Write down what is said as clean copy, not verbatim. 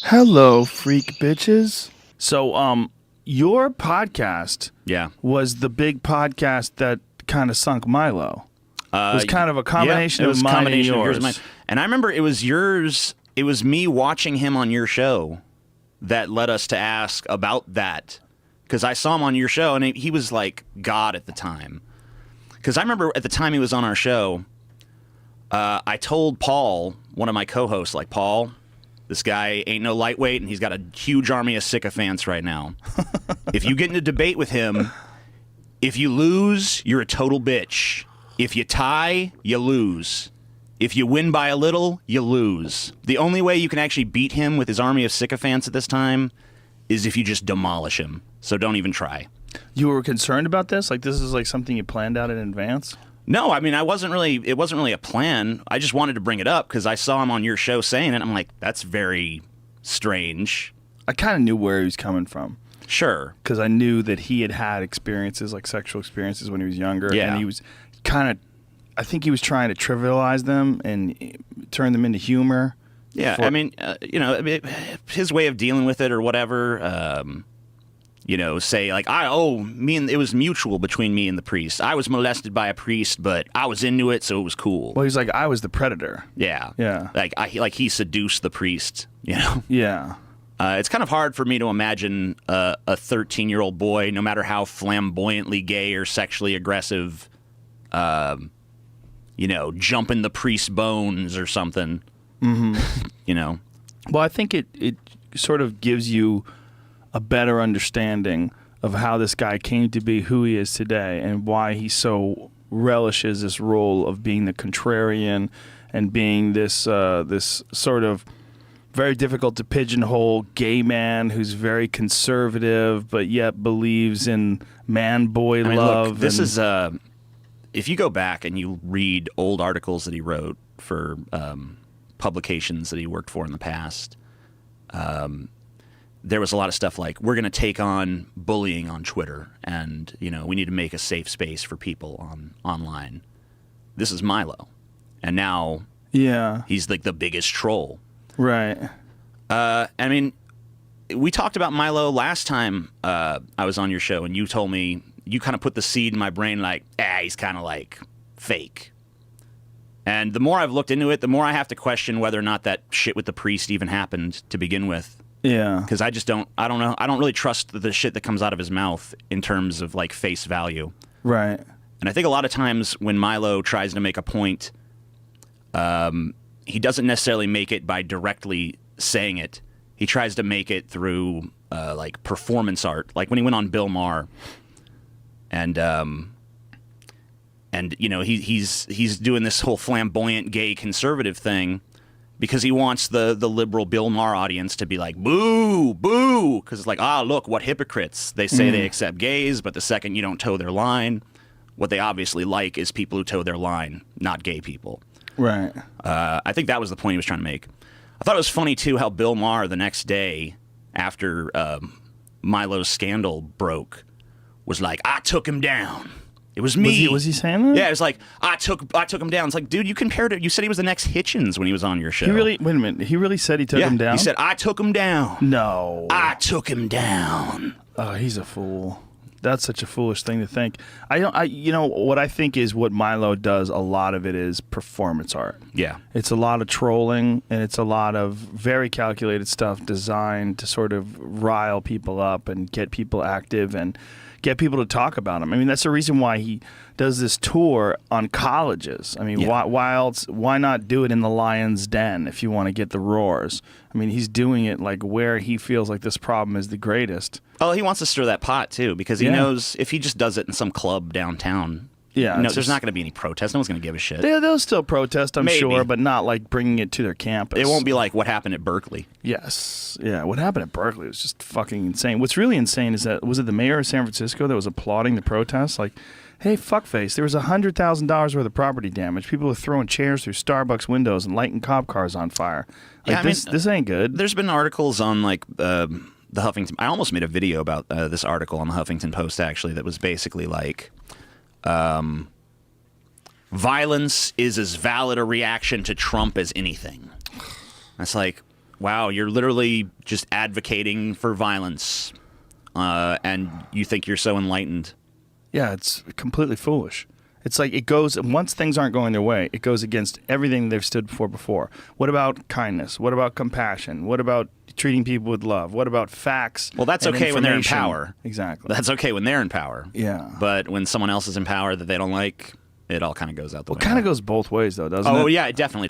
Hello, freak bitches. So, your podcast Yeah. was the big podcast that kind of sunk Milo. It was kind of a combination it of was mine combination and of yours. yours and mine. And I remember it was yours. It was me watching him on your show that led us to ask about that. Because I saw him on your show, and he was like God at the time. Because I remember at the time he was on our show, I told Paul, one of my co-hosts, like, Paul, this guy ain't no lightweight, and he's got a huge army of sycophants right now. If you get in a debate with him, if you lose, you're a total bitch. If you tie, you lose. If you win by a little, you lose. The only way you can actually beat him with his army of sycophants at this time is if you just demolish him. So don't even try. You were concerned about this? Like, this is like something you planned out in advance? No, I mean, it wasn't really a plan. I just wanted to bring it up because I saw him on your show saying it. I'm like, that's very strange. I kind of knew where he was coming from. Sure. Because I knew that he had had experiences, like sexual experiences when he was younger. Yeah. And he was kind of, I think he was trying to trivialize them and turn them into humor. Yeah, I mean, his way of dealing with it or whatever, say like, it was mutual between me and the priest. I was molested by a priest, but I was into it, so it was cool. Well, he's like, I was the predator. Yeah. Yeah. Like he seduced the priest, you know? Yeah. It's kind of hard for me to imagine a 13-year-old boy, no matter how flamboyantly gay or sexually aggressive, jumping the priest's bones or something. Mm-hmm. Well, I think it sort of gives you a better understanding of how this guy came to be who he is today and why he so relishes this role of being the contrarian and being this this sort of very difficult to pigeonhole gay man who's very conservative but yet believes in man-boy love. Look, this is if you go back and you read old articles that he wrote for publications that he worked for in the past, there was a lot of stuff like, we're going to take on bullying on Twitter, and we need to make a safe space for people online. This is Milo, and now he's like the biggest troll. Right. I mean, we talked about Milo last time I was on your show, and you told me, you kind of put the seed in my brain like, he's kind of like fake. And the more I've looked into it, the more I have to question whether or not that shit with the priest even happened to begin with. Yeah. Because I don't know. I don't really trust the shit that comes out of his mouth in terms of like face value. Right. And I think a lot of times when Milo tries to make a point, he doesn't necessarily make it by directly saying it. He tries to make it through like performance art. Like when he went on Bill Maher, and he's doing this whole flamboyant gay conservative thing because he wants the liberal Bill Maher audience to be like, boo, boo, because it's like, look, what hypocrites. They say they accept gays, but the second you don't toe their line, what they obviously like is people who toe their line, not gay people. Right. I think that was the point he was trying to make. I thought it was funny, too, how Bill Maher the next day after Milo's scandal broke was like, I took him down. It was me. Was he saying that? Yeah, it was like, I took him down. It's like, dude, you compared it. You said he was the next Hitchens when he was on your show. Wait a minute. He really said he took him down? He said, I took him down. No. I took him down. Oh, he's a fool. That's such a foolish thing to think. What I think is what Milo does, a lot of it is performance art. Yeah. It's a lot of trolling, and it's a lot of very calculated stuff designed to sort of rile people up and get people active and get people to talk about him. I mean, that's the reason why he does this tour on colleges. I mean, why not do it in the lion's den if you want to get the roars? I mean, he's doing it like where he feels like this problem is the greatest. Oh, he wants to stir that pot, too, because he knows if he just does it in some club downtown, there's not going to be any protest. No one's going to give a shit. They'll still protest, I'm Maybe. sure, but not like bringing it to their campus. It won't be like what happened at Berkeley. Yes. Yeah, what happened at Berkeley was just fucking insane. What's really insane is that, was it the mayor of San Francisco that was applauding the protests? Like, hey, fuckface, there was $100,000 worth of property damage. People were throwing chairs through Starbucks windows and lighting cop cars on fire. Like, this ain't good. There's been articles on, like, the Huffington... I almost made a video about this article on the Huffington Post, actually, that was basically like... violence is as valid a reaction to Trump as anything. That's like, Wow, you're literally just advocating for violence, and you think you're so enlightened. Yeah, it's completely foolish. It's like it goes, once things aren't going their way, it goes against everything they've stood for before. What about kindness? What about compassion? What about treating people with love? What about facts? Well, that's and okay when they're in information? power. Exactly. That's okay when they're in power. Yeah. But when someone else is in power that they don't like, it all kind of goes out the Well, it window. kind of goes both ways, though, doesn't it? Oh, yeah, it definitely.